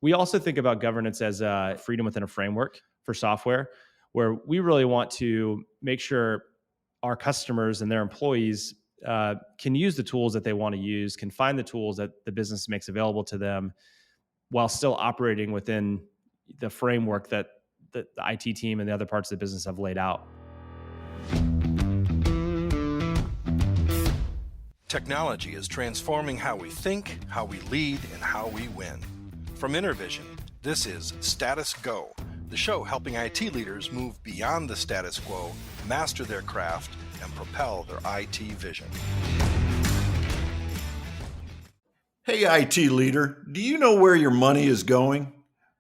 We also think about governance as freedom within a framework for software, where we really want to make sure our customers and their employees can use the tools that they want to use, can find the tools that the business makes available to them, while still operating within the framework that the IT team and the other parts of the business have laid out. Technology is transforming how we think, how we lead, and how we win. From InterVision, this is Status Go, the show helping IT leaders move beyond the status quo, master their craft, and propel their IT vision. Hey, IT leader, do you know where your money is going?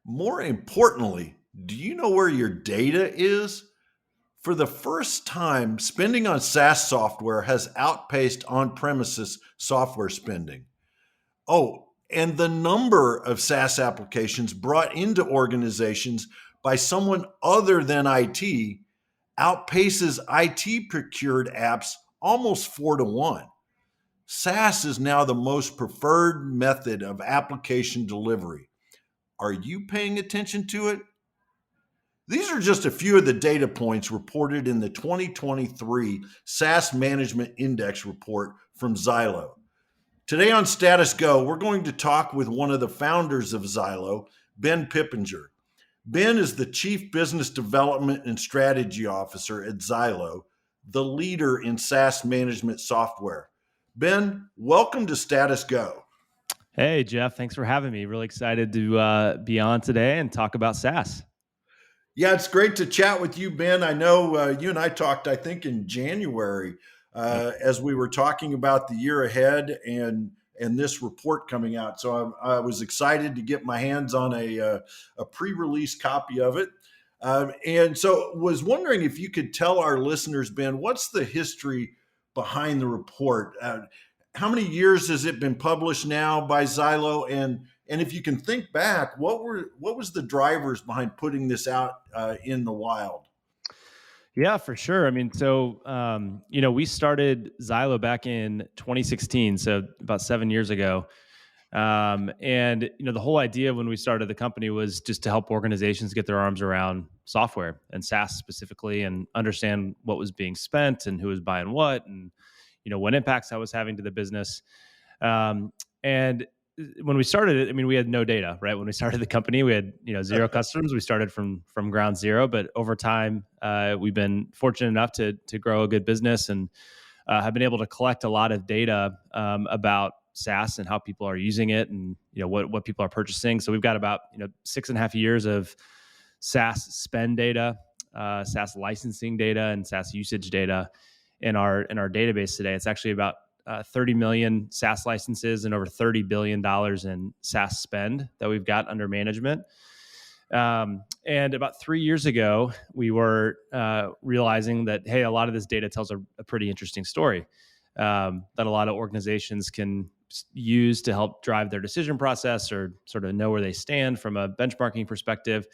More importantly, do you know where your data is? For the first time, spending on SaaS software has outpaced on-premises software spending. Oh, and the number of SaaS applications brought into organizations by someone other than IT outpaces IT procured apps almost 4-1. SaaS is now the most preferred method of application delivery. Are you paying attention to it? These are just a few of the data points reported in the 2023 SaaS Management Index Report from Zylo. Today on Status Go, we're going to talk with one of the founders of Zylo, Ben Pippenger. Ben is the Chief Business Development and Strategy Officer at Zylo, the leader in SaaS management software. Ben, welcome to Status Go. Hey, Jeff, thanks for having me. Really excited to be on today and talk about SaaS. Yeah, it's great to chat with you, Ben. I know you and I talked, I think, in January as we were talking about the year ahead and this report coming out. So I was excited to get my hands on a pre-release copy of it. And so was wondering if you could tell our listeners, Ben, what's the history behind the report? How many years has it been published now by Zylo? And if you can think back, what was the drivers behind putting this out in the wild? Yeah, for sure. I mean, so, we started Zylo back in 2016, so about 7 years ago. And the whole idea when we started the company was just to help organizations get their arms around software and SaaS specifically and understand what was being spent and who was buying what and, what impacts that was having to the business. And when we started it, I mean, we had no data, right? When we started the company, we had, zero customers. We started from ground zero, but over time, we've been fortunate enough to grow a good business and have been able to collect a lot of data about SaaS and how people are using it and, what people are purchasing. So we've got about, 6.5 years of SaaS spend data, SaaS licensing data, and SaaS usage data in our database today. It's actually about 30 million SaaS licenses and over $30 billion in SaaS spend that we've got under management. And about 3 years ago, we were realizing that, hey, a lot of this data tells a pretty interesting story that a lot of organizations can use to help drive their decision process or sort of know where they stand from a benchmarking perspective.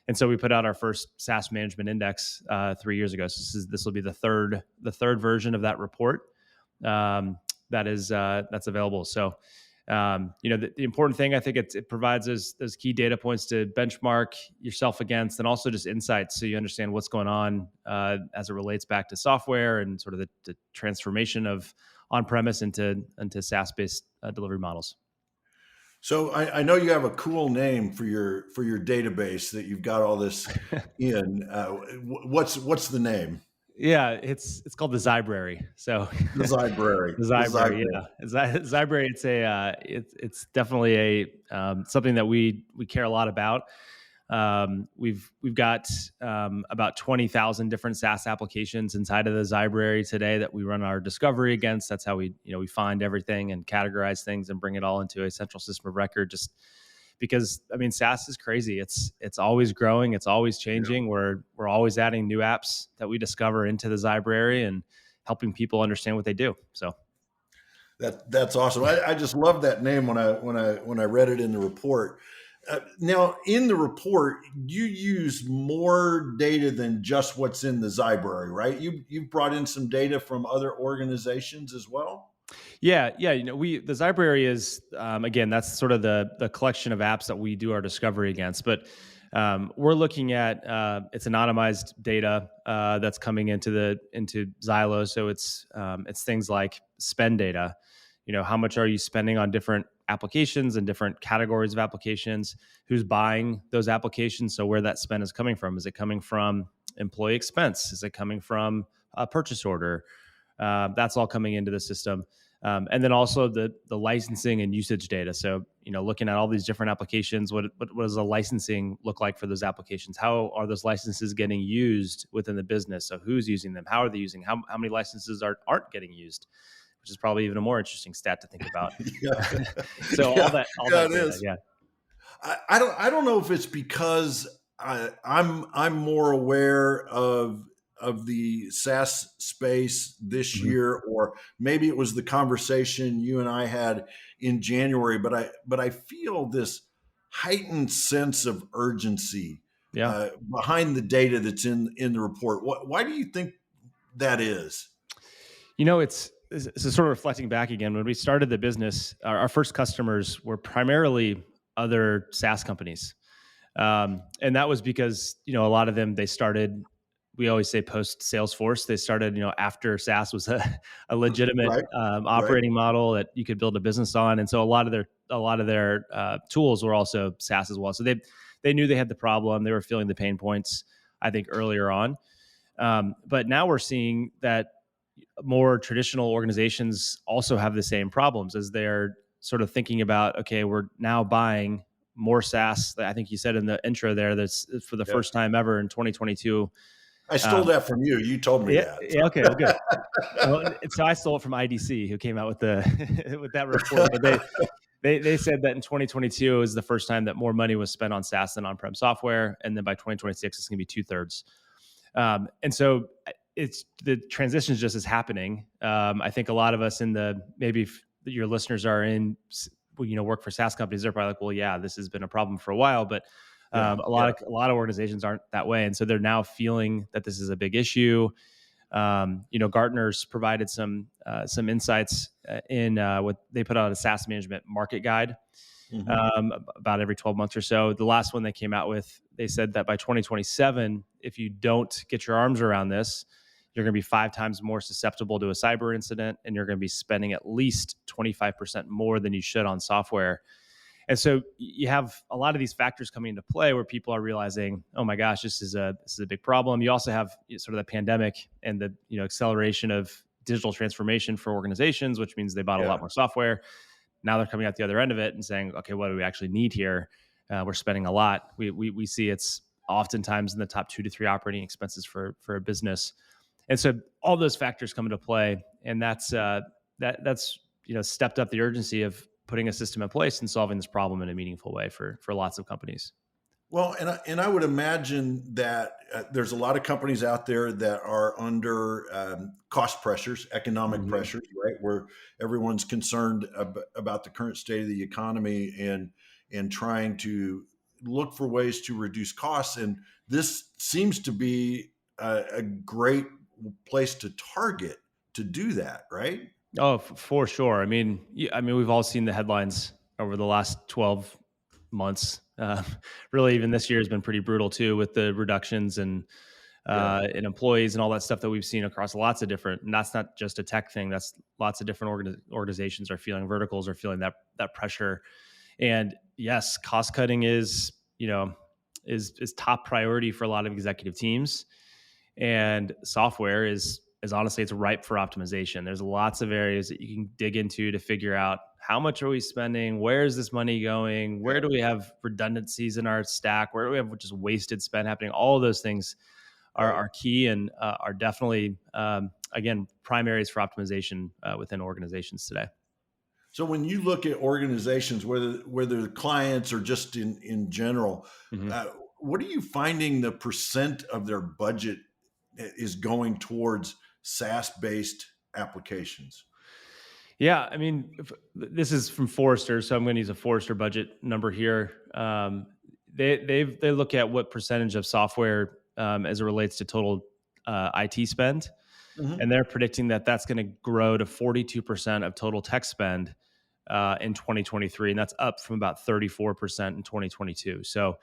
And so we put out our first SaaS Management Index 3 years ago. So this will be the third version of that report. That's available. So, the important thing, I think it provides us those key data points to benchmark yourself against, and also just insights so you understand what's going on as it relates back to software and sort of the transformation of on-premise into SaaS-based delivery models. So I know you have a cool name for your database that you've got all this in. What's the name? Yeah, it's called the Zybrary. So The Zybrary. the Zybrary, yeah, Zybrary. It's definitely a something that we care a lot about. We've got about 20,000 different SaaS applications inside of the Zybrary today that we run our discovery against. That's how we find everything and categorize things and bring it all into a central system of record. Just because, I mean, SaaS is crazy. It's always growing. It's always changing. Yeah. We're always adding new apps that we discover into the Zybrary and helping people understand what they do. So that's awesome. I just love that name when I read it in the report. Now, in the report, you use more data than just what's in the Zybrary, right? You've brought in some data from other organizations as well? Yeah. The Zybrary is again, that's sort of the collection of apps that we do our discovery against. But we're looking at it's anonymized data that's coming into Zylo. So it's things like spend data. How much are you spending on different applications and different categories of applications? Who's buying those applications? So where that spend is coming from? Is it coming from employee expense? Is it coming from a purchase order? That's all coming into the system. And then also the licensing and usage data. So, looking at all these different applications, what does the licensing look like for those applications? How are those licenses getting used within the business? So who's using them? How are they using? How many licenses aren't getting used? Which is probably even a more interesting stat to think about. Yeah, So yeah, all yeah, that it data, is. yeah. I don't know if it's because I'm more aware of the SaaS space this Mhm. year, or maybe it was the conversation you and I had in January. But I feel this heightened sense of urgency Yeah. behind the data that's in the report. Why do you think that is? It's sort of reflecting back again. When we started the business, our first customers were primarily other SaaS companies. And that was because, a lot of them, they started, we always say post Salesforce, they started, after SaaS was a legitimate Right, right, operating model that you could build a business on. And so a lot of their tools were also SaaS as well. So they knew they had the problem. They were feeling the pain points, I think, earlier on. But now we're seeing that more traditional organizations also have the same problems as they're sort of thinking about, okay, we're now buying more SaaS. I think you said in the intro there, that's for the yeah. first time ever in 2022. I stole Um, that from you. You told me yeah, that. yeah, okay, well, good. Well, so I stole it from IDC, who came out with the with that report. But they said that in 2022 is the first time that more money was spent on SaaS than on-prem software, and then by 2026 it's going to be 2/3. And so it's the transition just is happening. I think a lot of us maybe your listeners are in, work for SaaS companies. They're probably like, well, yeah, this has been a problem for a while, but Yeah, a yeah, lot of organizations aren't that way. And so they're now feeling that this is a big issue. Gartner's provided some insights in what they put out a SaaS management market guide hmm, about every 12 months or so. The last one they came out with, they said that by 2027, if you don't get your arms around this, you're going to be 5 times more susceptible to a cyber incident, and you're going to be spending at least 25% more than you should on software. And so you have a lot of these factors coming into play where people are realizing, oh my gosh, this is a big problem. You also have sort of the pandemic and the acceleration of digital transformation for organizations, which means they bought a lot yeah. more software. Now they're coming out the other end of it and saying, okay, what do we actually need here? We're spending a lot. We see it's oftentimes in the top 2 to 3 operating expenses for a business. And so all those factors come into play, and that's stepped up the urgency of putting a system in place and solving this problem in a meaningful way for lots of companies. Well, and I would imagine that there's a lot of companies out there that are under cost pressures, economic Mhm. pressures, right? Where everyone's concerned about the current state of the economy and trying to look for ways to reduce costs. And this seems to be a great place to target to do that, right? Oh, for sure. I mean, we've all seen the headlines over the last 12 months. Really, even this year has been pretty brutal too, with the reductions and Yeah. in employees and all that stuff that we've seen across lots of different. And that's not just a tech thing. That's lots of different organizations are feeling, verticals are feeling that pressure. And yes, cost cutting is top priority for a lot of executive teams, and software is honestly, it's ripe for optimization. There's lots of areas that you can dig into to figure out how much are we spending, where is this money going, where Yeah. do we have redundancies in our stack, where do we have just wasted spend happening. All of those things Right. are key and are definitely again primaries for optimization within organizations today. So when you look at organizations, whether the clients or just in general, Mhm. uh, what are you finding the percent of their budget is going towards SaaS based applications? Yeah, I mean, this is from Forrester, so I'm going to use a Forrester budget number here. They look at what percentage of software as it relates to total IT spend. Mhm. and they're predicting that that's going to grow to 42% of total tech spend in 2023, and that's up from about 34% in 2022. So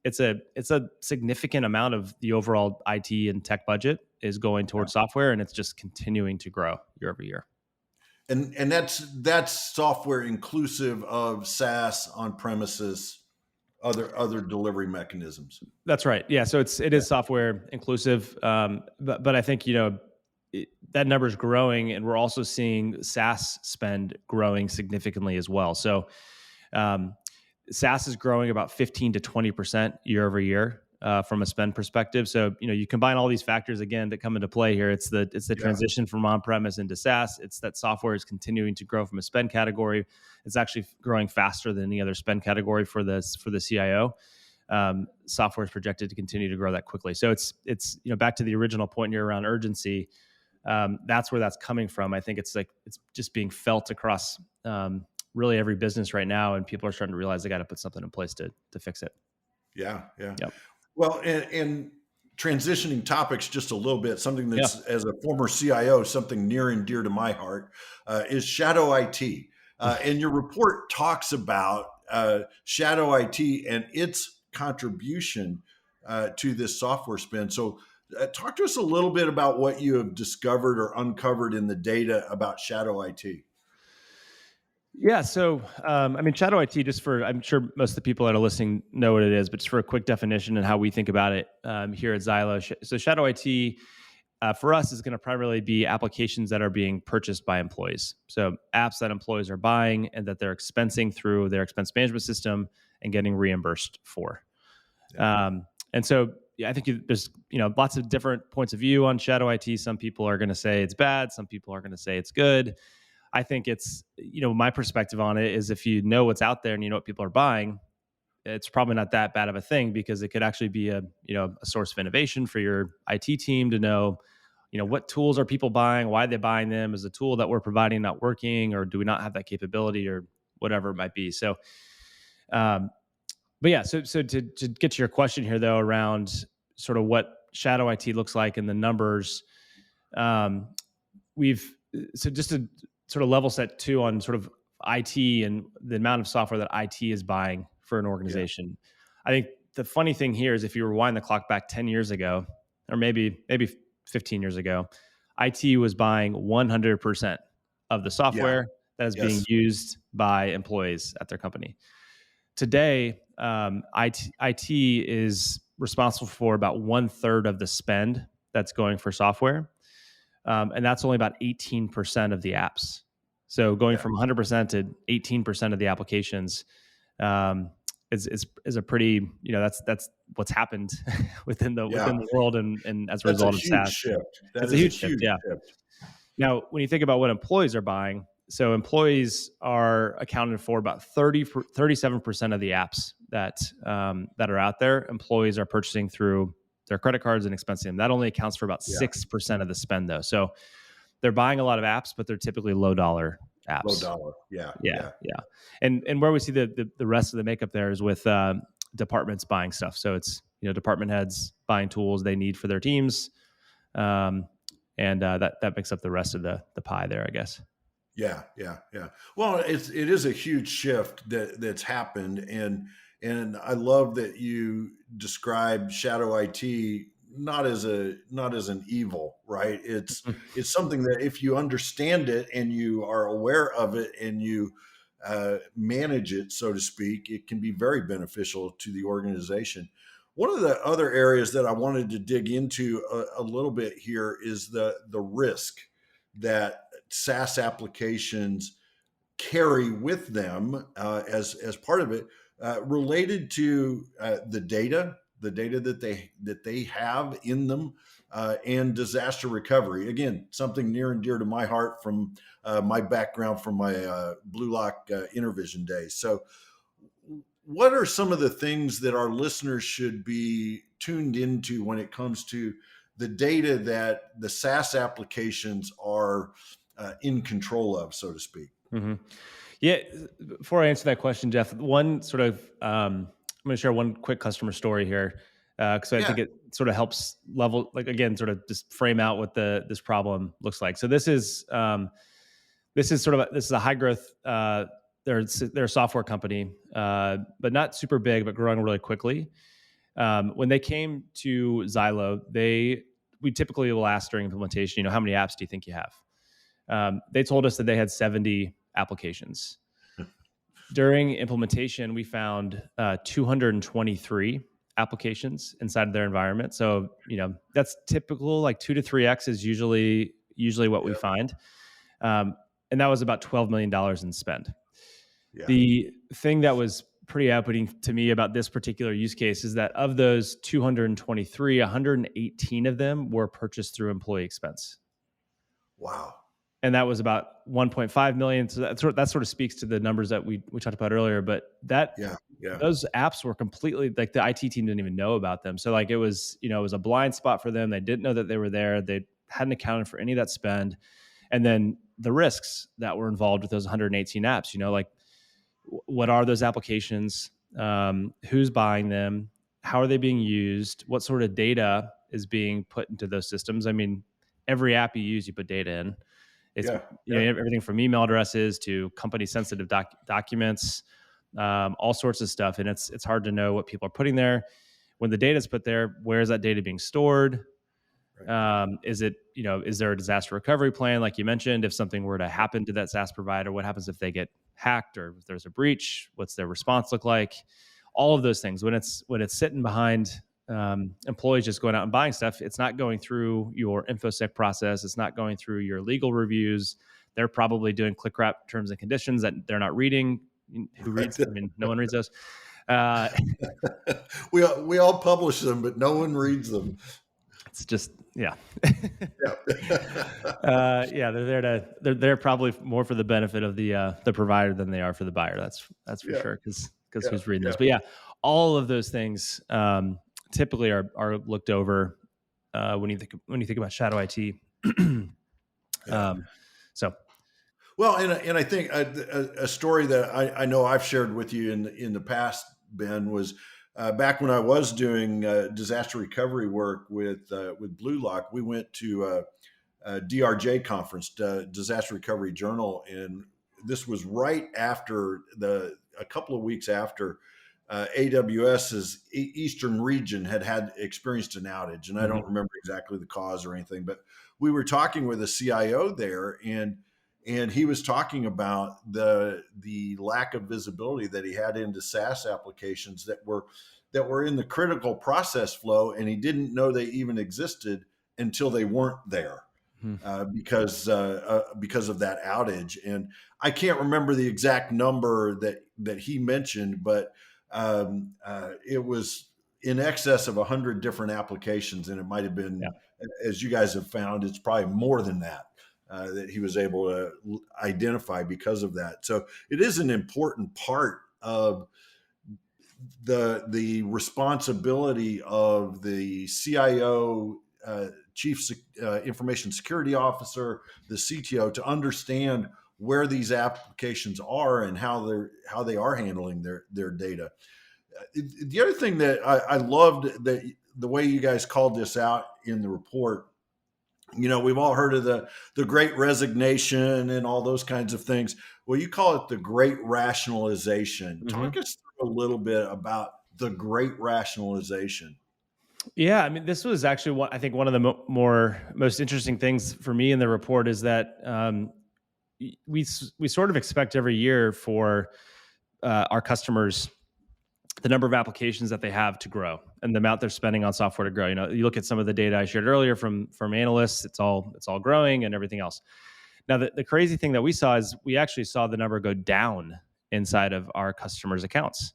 it's a significant amount of the overall IT and tech budget is going Yeah. towards software, and it's just continuing to grow year over year. And that's software inclusive of SaaS on premises, other delivery mechanisms. That's right. Yeah. So it Yeah. is software inclusive, but I think that number is growing, and we're also seeing SaaS spend growing significantly as well. So um, SaaS is growing about 15 to 20% year over year from a spend perspective. So you combine all these factors again that come into play here. It's the Yeah. transition from on premise into SaaS. It's that software is continuing to grow from a spend category. It's actually growing faster than any other spend category for the CIO. Software is projected to continue to grow that quickly. So it's back to the original point here around urgency. That's where that's coming from. I think it's just being felt across really every business right now, and people are starting to realize they got to put something in place to fix it. Yeah. Yep. Well, and transitioning topics just a little bit, something Yeah. that's, as a former CIO, something near and dear to my heart, is shadow IT. And your report talks about shadow IT and its contribution to this software spend. So, talk to us a little bit about what you have discovered or uncovered in the data about shadow IT. Yeah. So, shadow IT, I'm sure most of the people that are listening know what it is, but just for a quick definition and how we think about it here at Zylo. So, shadow IT for us is going to primarily be applications that are being purchased by employees. So, apps that employees are buying and that they're expensing through their expense management system and getting reimbursed for. Yeah. And so, yeah, I think there's lots of different points of view on shadow IT. Some people are going to say it's bad. Some people are going to say it's good. I think it's, my perspective on it is if you know what's out there and you know what people are buying, it's probably not that bad of a thing, because it could actually be a source of innovation for your IT team to know, what tools are people buying, why they're buying them, is the tool that we're providing not working, or do we not have that capability, or whatever it might be. So, but yeah, so to get to your question here though, around sort of what shadow IT looks like in the numbers, um, so just to sort of level set too on sort of IT and the amount of software that IT is buying for an Yeah. organization. I think the funny thing here is if you rewind the clock back 10 years ago, or maybe 15 years ago, IT was buying 100% of the Yeah. software that is being Yes. used by employees at their company. Today, IT is responsible for about 1/3 of the spend that's going for software. And that's only about 18% of the apps. So going Yeah. from 100% to 18% of the applications um, is a pretty, that's what's happened within Yeah. the world, and as a That's a result of huge SaaS. shift. That It's a is a huge shift, huge yeah. shift. Now, when you think about what employees are buying, so employees are accounted for about 37% of the apps that are out there. Employees are purchasing through their credit cards and expensing them. That only accounts for about Yeah. 6% of the spend, though. So they're buying a lot of apps, but they're typically low dollar Low apps. dollar. Yeah. Yeah, Yeah. yeah. And where we see the rest of the makeup there is with departments buying stuff. So it's department heads buying tools they need for their teams, um, and that makes up the rest of the pie there, I guess. Yeah, yeah, yeah. Well, it is a huge shift that's happened, and I love that you describe shadow IT not as an evil, right? It's something that if you understand it and you are aware of it and you manage it, so to speak, it can be very beneficial to the organization. One of the other areas that I wanted to dig into a little bit here is the risk that SaaS applications carry with them as part of it, related to the data that they have in them, and disaster recovery. Again, something near and dear to my heart from my background from my Blue Lock Intervision days. So, what are some of the things that our listeners should be tuned into when it comes to the data that the SaaS applications are in control of, so to speak? Mm-hmm. Yeah. Before I answer that question, Jeff, one sort of I'm going to share one quick customer story here. because I think it sort of helps level, like, again, sort of just frame out what this problem looks like. So this is a high growth. They're a software company, but not super big, but growing really quickly. When they came to Zylo, we typically will ask during implementation, how many apps do you think you have? They told us that they had 70 applications. During implementation, we found 223 applications inside of their environment. So, that's typical, like 2 to 3x is usually what we find. And that was about $12 million in spend. Yeah. The thing that was pretty outputting to me about this particular use case is that of those 223, 118 of them were purchased through employee expense. Wow. And that was about 1.5 million. So that sort of speaks to the numbers that we talked about earlier. But those apps were completely, like, the IT team didn't even know about them. So, like, it was a blind spot for them. They didn't know that they were there. They hadn't accounted for any of that spend. And then the risks that were involved with those 118 apps, like, what are those applications? Who's buying them? How are they being used? What sort of data is being put into those systems? I mean, every app you use, you put data in. It's everything from email addresses to company sensitive documents, all sorts of stuff. And it's hard to know what people are putting there. When the data is put there, where is that data being stored? Right. Is there a disaster recovery plan? Like you mentioned, if something were to happen to that SaaS provider, what happens if they get hacked or if there's a breach? What's their response look like? All of those things. When it's sitting behind employees just going out and buying stuff, it's not going through your InfoSec process. It's not going through your legal reviews. They're probably doing click wrap terms and conditions that they're not reading. Who reads? I mean, no one reads those. We all publish them, but no one reads them. It's just, they're probably more for the benefit of the provider than they are for the buyer. That's for sure. Because who's reading this? But all of those things typically are looked over when you think about shadow IT. Well, and I think a story that I know I've shared with you in the past, Ben, was back when I was doing disaster recovery work with Blue Lock. We went to a DRJ conference, Disaster Recovery Journal, and this was right after a couple of weeks after AWS's Eastern region had experienced an outage, and I don't remember exactly the cause or anything, but we were talking with a CIO there, and he was talking about the lack of visibility that he had into SaaS applications that were in the critical process flow, and he didn't know they even existed until they weren't there because of that outage. And I can't remember the exact number that he mentioned, but it was in excess of 100 different applications, and it might have been, as you guys have found, it's probably more than that. That he was able to identify because of that. So it is an important part of the responsibility of the CIO, Chief Information Security Officer, the CTO, to understand where these applications are and how they are handling their data. The other thing that I loved, that the way you guys called this out in the report, we've all heard of the great resignation and all those kinds of things. Well, you call it the great rationalization. Talk us through a little bit about the great rationalization. Yeah, I mean, this was actually one of the most interesting things for me in the report is that we sort of expect every year for our customers, the number of applications that they have to grow and the amount they're spending on software to grow. You look at some of the data I shared earlier from analysts, it's all growing and everything else. Now, the crazy thing that we saw is we actually saw the number go down inside of our customers' accounts.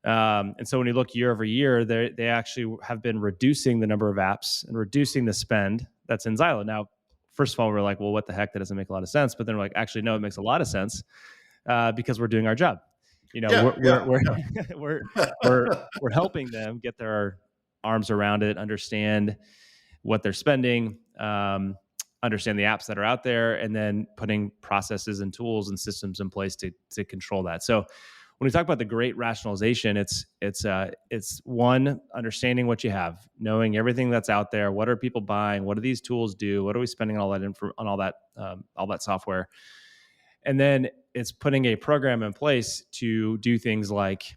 And so when you look year over year, they actually have been reducing the number of apps and reducing the spend that's in Zylo. Now, first of all, we're like, well, what the heck? That doesn't make a lot of sense. But then we're like, actually, no, it makes a lot of sense because we're doing our job. We're helping them get their arms around it, understand what they're spending, understand the apps that are out there, and then putting processes and tools and systems in place to control that. So when we talk about the great rationalization, it's one, understanding what you have, knowing everything that's out there. What are people buying? What do these tools do? What are we spending all that on all that software? And then it's putting a program in place to do things like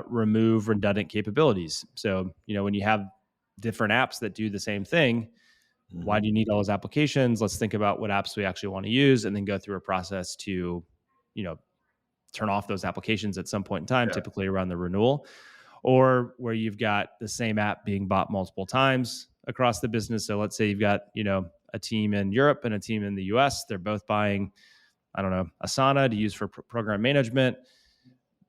remove redundant capabilities. So, when you have different apps that do the same thing, why Mhm. do you need all those applications? Let's think about what apps we actually want to use, and then go through a process to, you know, turn off those applications at some point in time, Yeah. typically around the renewal, or where you've got the same app being bought multiple times across the business. So let's say you've got, a team in Europe and a team in the US. They're both buying, I don't know, Asana to use for program management.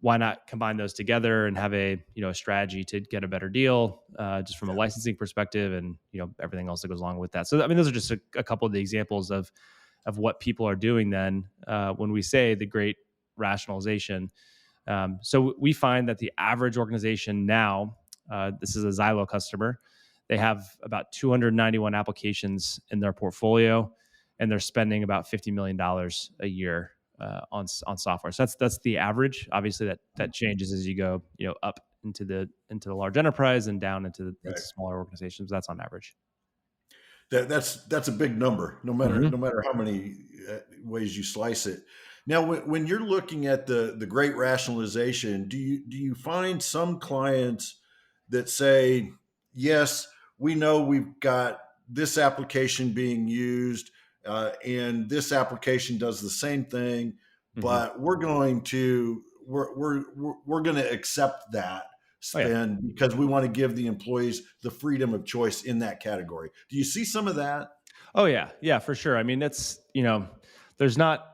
Why not combine those together and have a strategy to get a better deal, just from a Yeah. licensing perspective, and everything else that goes along with that. So I mean, those are just a couple of the examples of what people are doing then, when we say the great rationalization. So we find that the average organization now, this is a Zylo customer, they have about 291 applications in their portfolio, and they're spending about $50 million a year on software. So that's the average. Obviously, that changes as you go, up into the large enterprise and down into Right. smaller organizations. That's on average. That's a big number, Mm-hmm. no matter how many ways you slice it. Now, when you're looking at the great rationalization, do you find some clients that say, yes, we know we've got this application being used, and this application does the same thing, Mm-hmm. but we're going to accept that Oh yeah. spend because we want to give the employees the freedom of choice in that category. Do you see some of that? Oh yeah, yeah, for sure. I mean, that's there's not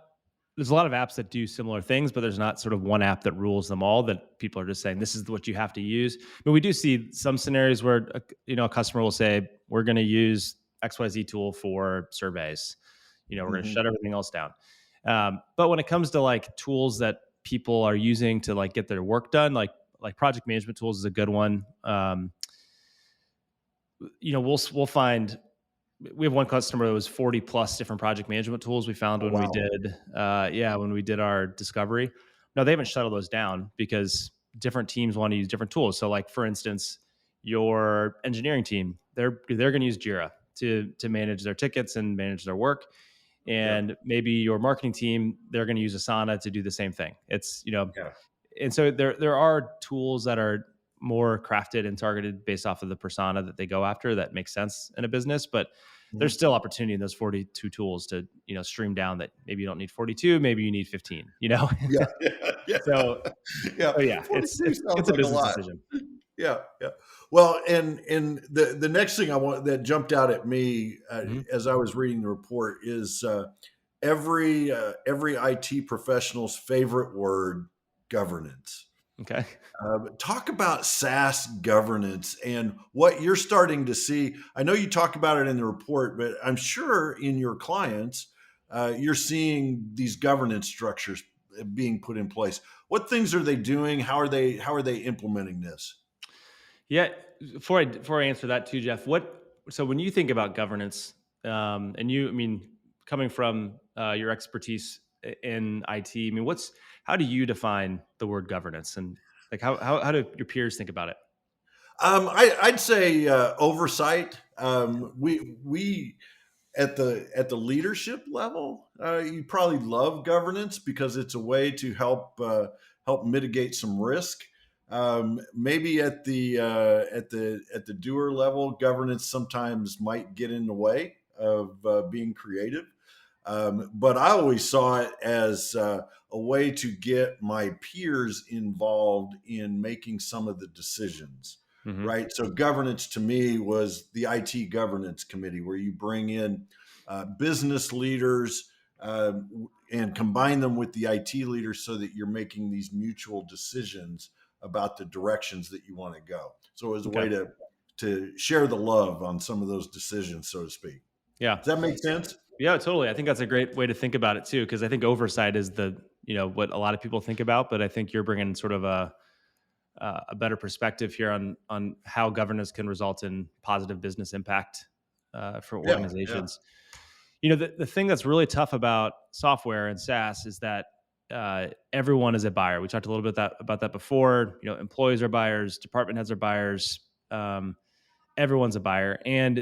there's a lot of apps that do similar things, but there's not sort of one app that rules them all. That people are just saying this is what you have to use. But we do see some scenarios where a customer will say we're going to use XYZ tool for surveys. We're going to Mhm. shut everything else down. But when it comes to like tools that people are using to like get their work done, like project management tools is a good one. We'll find we have one customer that was 40 plus different project management tools we found Oh, when we wow. did when we did our discovery. No, they haven't shuttled those down because different teams want to use different tools. So like for instance, your engineering team, they're going to use Jira to manage their tickets and manage their work. Yeah. And maybe your marketing team, they're going to use Asana to do the same thing. It's, Yeah. and so there are tools that are more crafted and targeted based off of the persona that they go after that makes sense in a business, but there's Mhm. still opportunity in those 42 tools to stream down that maybe you don't need 42, maybe you need 15. Yeah. Yeah. Yeah. so Yeah. so yeah, it's 42 it's sounds it's a like a business lot. decision. Yeah. Yeah. Well, and the next thing I want that jumped out at me Mhm. as I was reading the report is every IT professional's favorite word, governance. Okay. Talk about SaaS governance and what you're starting to see. I know you talk about it in the report, but I'm sure in your clients, you're seeing these governance structures being put in place. What things are they doing? How are they implementing this? Yeah. Before I answer that too, Jeff, so when you think about governance, and I mean, coming from your expertise in IT, I mean, how do you define the word governance, and like how do your peers think about it? I'd say oversight. We at the leadership level, you probably love governance because it's a way to help mitigate some risk. Maybe at the doer level, governance sometimes might get in the way of being creative. But I always saw it as a way to get my peers involved in making some of the decisions, Hmm. right? So governance to me was the IT governance committee, where you bring in business leaders and combine them with the IT leaders so that you're making these mutual decisions about the directions that you want to go. So it was a Okay. way to share the love on some of those decisions, so to speak. Yeah. Does that make sense? Yeah, totally. I think that's a great way to think about it too, because I think oversight is what a lot of people think about, but I think you're bringing sort of a better perspective here on how governance can result in positive business impact for Yeah, yeah. organizations. The thing that's really tough about software and SaaS is that everyone is a buyer. We talked a little bit about that before. Employees are buyers, department heads are buyers. Everyone's a buyer, and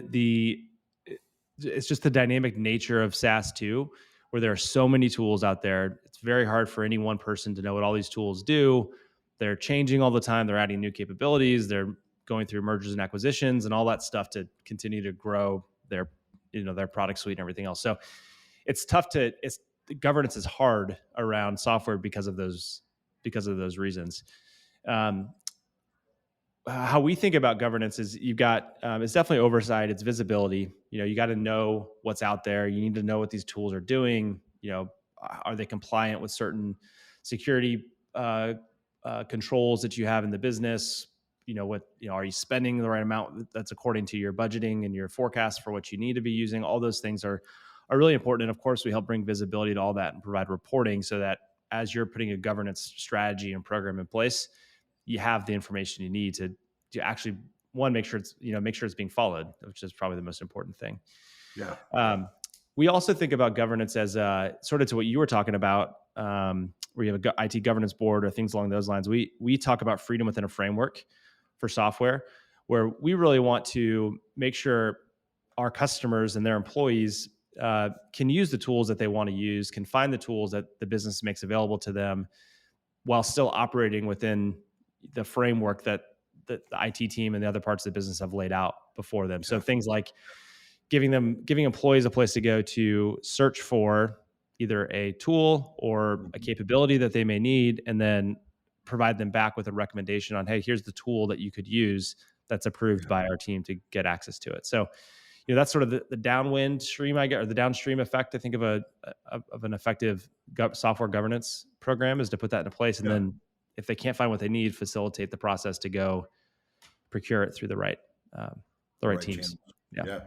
it's just the dynamic nature of SaaS too, where there are so many tools out there. It's very hard for any one person to know what all these tools do. They're changing all the time. They're adding new capabilities. They're going through mergers and acquisitions and all that stuff to continue to grow their product suite and everything else. So it's tough the governance is hard around software because of those reasons. How we think about governance is you've got it's definitely oversight, it's visibility. You got to know what's out there. You need to know what these tools are doing. Are they compliant with certain security controls that you have in the business? Are you spending the right amount that's according to your budgeting and your forecast for what you need to be using? All those things are really important. And of course, we help bring visibility to all that and provide reporting so that as you're putting a governance strategy and program in place, you have the information you need to actually make sure it's being followed, which is probably the most important thing. Yeah. We also think about governance as sort of to what you were talking about, where you have a IT governance board or things along those lines. We talk about freedom within a framework for software, where we really want to make sure our customers and their employees can use the tools that they want to use, can find the tools that the business makes available to them, while still operating within the framework that the IT team and the other parts of the business have laid out before them. So things like giving employees a place to go to search for either a tool or a capability that they may need, and then provide them back with a recommendation on, hey, here's the tool that you could use that's approved by our team to get access to it. So, that's sort of the downwind stream or the downstream effect, I think, of an effective software governance program is to put that into place. And then if they can't find what they need, facilitate the process to go procure it through the right teams. Yeah.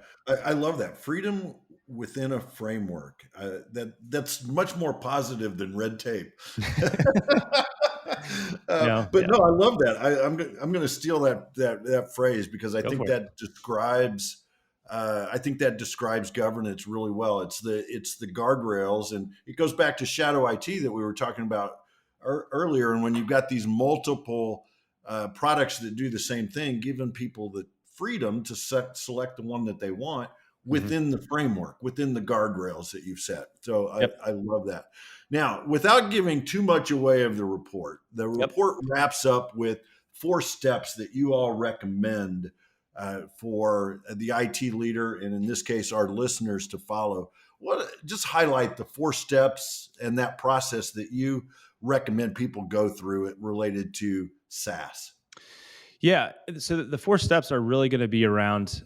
I love that. Freedom within a framework. That's much more positive than red tape. I love that. I'm going to steal that phrase because I think that describes governance really well. It's the guardrails, and it goes back to shadow IT that we were talking about earlier. And when you've got these multiple products that do the same thing, giving people the freedom to select the one that they want within the framework, within the guardrails that you've set. So I love that. Now, without giving too much away of the report wraps up with 4 steps that you all recommend for the IT leader, and in this case, our listeners to follow. Just highlight the 4 steps and that process that you recommend people go through it related to SaaS. Yeah. So the 4 steps are really going to be around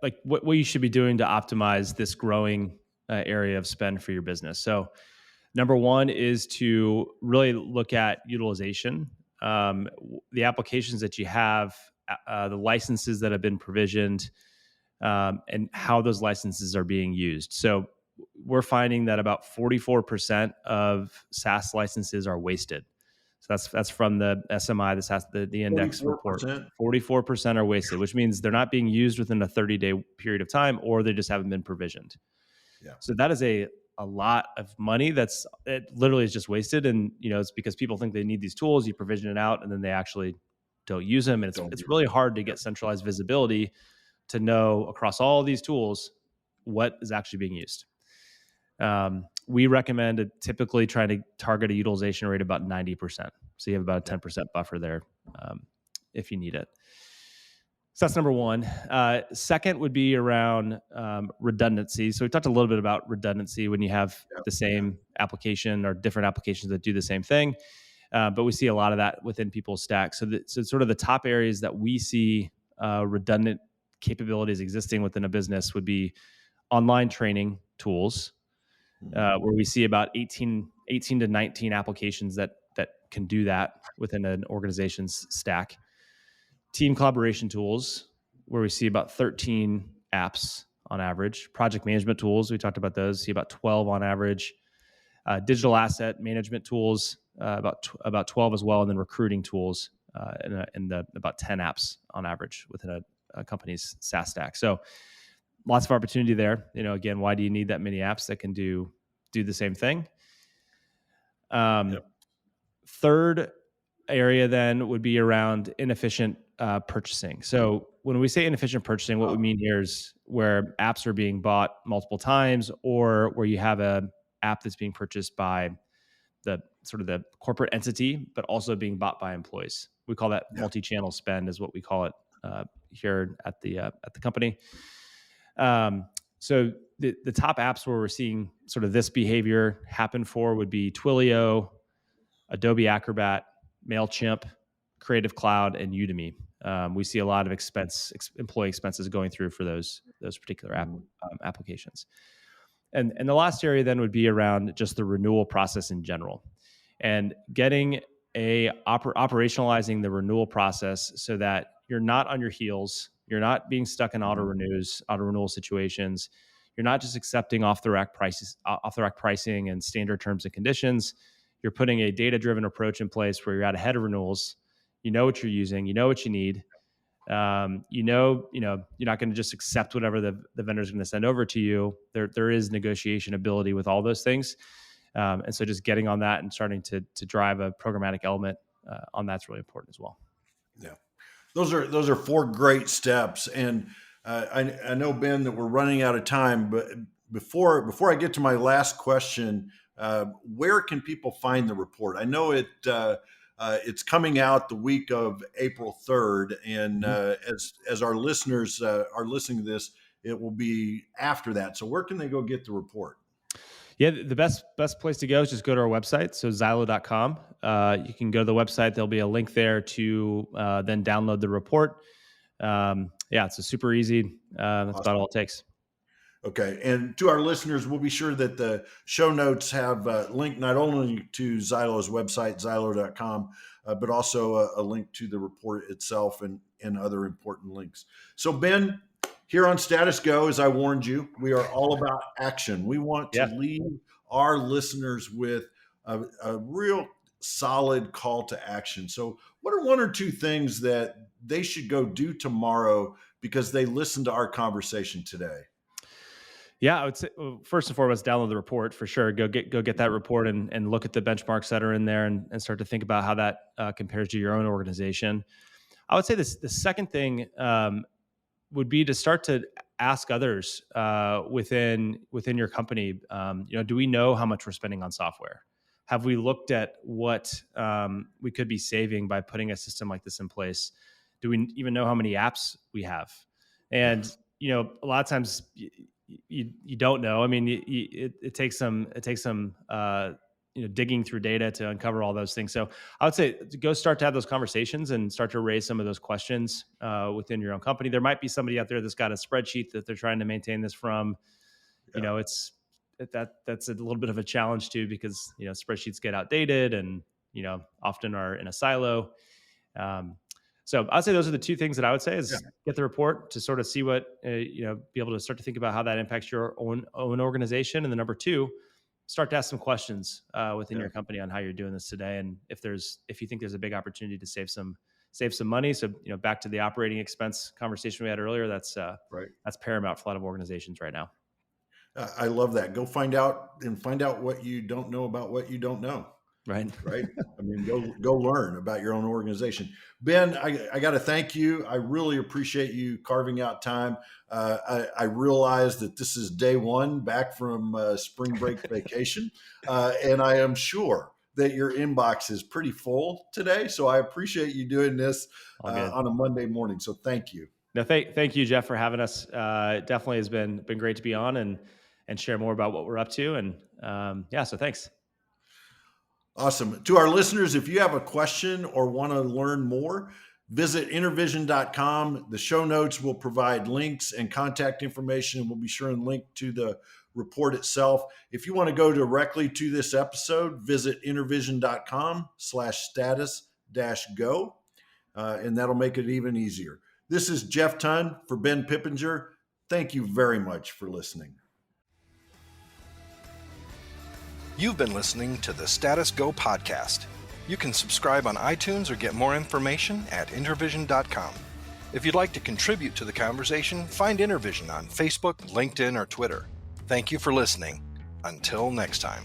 like what you should be doing to optimize this growing area of spend for your business. So number 1 is to really look at utilization, the applications that you have, the licenses that have been provisioned, and how those licenses are being used. So we're finding that about 44% of SaaS licenses are wasted. So that's from the SMI, the index 44%. Report. 44% are wasted, which means they're not being used within a 30-day period of time, or they just haven't been provisioned. Yeah. So that is a lot of money it literally is just wasted. And it's because people think they need these tools, you provision it out, and then they actually don't use them. And it's really hard to get centralized visibility to know across all these tools what is actually being used. We recommend to typically try to target a utilization rate of about 90%. So you have about a 10% buffer there if you need it. So that's number 1. Second would be around redundancy. So we talked a little bit about redundancy when you have the same application or different applications that do the same thing. But we see a lot of that within people's stacks. So sort of the top areas that we see redundant capabilities existing within a business would be online training tools, where we see about 18 to 19 applications that can do that within an organization's stack. Team collaboration tools, where we see about 13 apps on average. Project management tools, we talked about those, see about 12 on average. Digital asset management tools, about 12 as well, and then recruiting tools in the about 10 apps on average within a company's SaaS stack. So lots of opportunity there. Again, why do you need that many apps that can do the same thing? Yep. Third area then would be around inefficient purchasing. So when we say inefficient purchasing, what we mean here is where apps are being bought multiple times, or where you have a app that's being purchased by the sort of the corporate entity, but also being bought by employees. We call that Yeah. multi-channel spend, is what we call it here at the company. So the top apps where we're seeing sort of this behavior happen for would be Twilio, Adobe Acrobat, MailChimp, Creative Cloud, and Udemy. We see a lot of employee expenses going through for those particular applications. And the last area then would be around just the renewal process in general, and getting operationalizing the renewal process so that you're not on your heels, you're not being stuck in auto renewal situations, you're not just accepting off the rack pricing and standard terms and conditions. You're putting a data-driven approach in place where you're out ahead of renewals. You know what you're using. You know what you need. You're not going to just accept whatever the vendor is going to send over to you. There is negotiation ability with all those things. And so just getting on that and starting to drive a programmatic element on that's really important as well. Yeah. Those are 4 great steps. And I know, Ben, that we're running out of time, but before I get to my last question, where can people find the report? I know it's coming out the week of April 3rd. And as our listeners are listening to this, it will be after that. So where can they go get the report? Yeah, the best place to go is just go to our website, so Zylo.com. You can go to the website. There'll be a link there to then download the report. It's super easy. That's about all it takes. Okay. And to our listeners, we'll be sure that the show notes have a link not only to Zylo's website, Zylo.com, but also a link to the report itself and other important links. So, Ben, here on Status Go, as I warned you, we are all about action. We want to leave our listeners with a real solid call to action. So what are 1 or 2 things that they should go do tomorrow because they listened to our conversation today? Yeah, I would say, first and foremost, download the report for sure. Go get that report and look at the benchmarks that are in there and start to think about how that compares to your own organization. I would say the second thing would be to start to ask others within your company. Do we know how much we're spending on software? Have we looked at what we could be saving by putting a system like this in place? Do we even know how many apps we have? And a lot of times you don't know. I mean, it takes some digging through data to uncover all those things. So I would say to go start to have those conversations and start to raise some of those questions within your own company. There might be somebody out there that's got a spreadsheet that they're trying to maintain this from. That's a little bit of a challenge too, because spreadsheets get outdated and often are in a silo. So I'd say those are the 2 things that I would say is get the report to sort of see what be able to start to think about how that impacts your own organization, and then number 2, start to ask some questions within your company on how you're doing this today, and if you think there's a big opportunity to save some money. So back to the operating expense conversation we had earlier, that's paramount for a lot of organizations right now. I love that. Go find out what you don't know about what you don't know. Right. I mean, go learn about your own organization. Ben, I got to thank you. I really appreciate you carving out time. I realize that this is day 1 back from spring break vacation, and I am sure that your inbox is pretty full today. So I appreciate you doing this on a Monday morning. So thank you. No, thank you, Jeff, for having us. It definitely has been great to be on and share more about what we're up to. And so thanks. Awesome. To our listeners, if you have a question or want to learn more, visit intervision.com. The show notes will provide links and contact information, and we'll be sure and link to the report itself. If you want to go directly to this episode, visit intervision.com/status-go, and that'll make it even easier. This is Jeff Tunn for Ben Pippenger. Thank you very much for listening. You've been listening to the Status Go podcast. You can subscribe on iTunes or get more information at intervision.com. If you'd like to contribute to the conversation, find Intervision on Facebook, LinkedIn, or Twitter. Thank you for listening. Until next time.